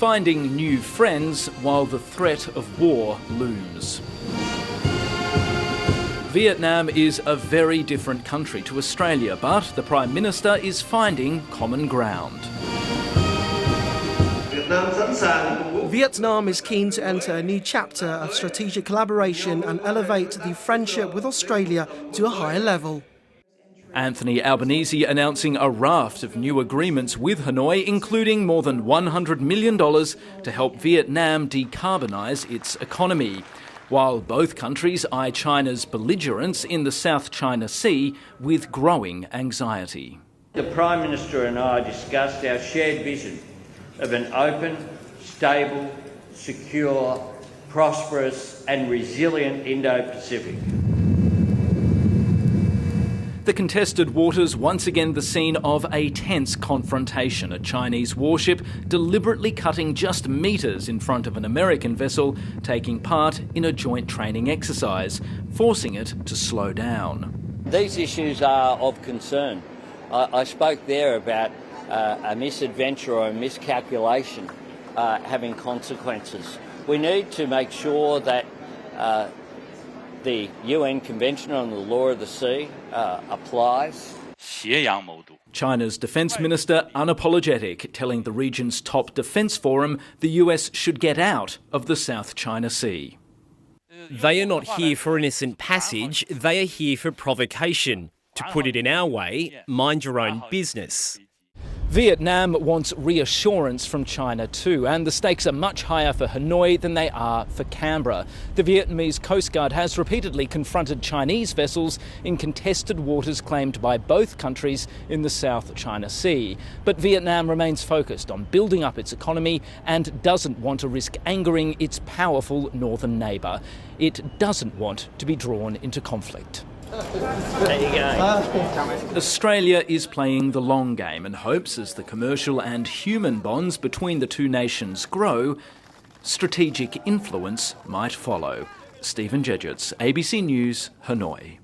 finding new friends while the threat of war looms. Vietnam is a very different country to Australia, but the Prime Minister is finding common ground. Vietnam is keen to enter a new chapter of strategic collaboration and elevate the friendship with Australia to a higher level. Anthony Albanese announcing a raft of new agreements with Hanoi, including more than $100 million to help Vietnam decarbonise its economy, while both countries eye China's belligerence in the South China Sea with growing anxiety. The Prime Minister and I discussed our shared vision of an open, stable, secure, prosperous and resilient Indo-Pacific. The contested waters once again the scene of a tense confrontation, a Chinese warship deliberately cutting just metres in front of an American vessel taking part in a joint training exercise, forcing it to slow down. These issues are of concern. I spoke there about a misadventure or a miscalculation having consequences. We need to make sure that the UN Convention on the Law of the Sea applies. China's defence minister unapologetic, telling the region's top defence forum the US should get out of the South China Sea. They are not here for innocent passage, they are here for provocation. To put it in our way, mind your own business. Vietnam wants reassurance from China too, and the stakes are much higher for Hanoi than they are for Canberra. The Vietnamese Coast Guard has repeatedly confronted Chinese vessels in contested waters claimed by both countries in the South China Sea. But Vietnam remains focused on building up its economy and doesn't want to risk angering its powerful northern neighbour. It doesn't want to be drawn into conflict. There you go. Australia is playing the long game and hopes as the commercial and human bonds between the two nations grow, strategic influence might follow. Stephen Jedgetts, ABC News, Hanoi.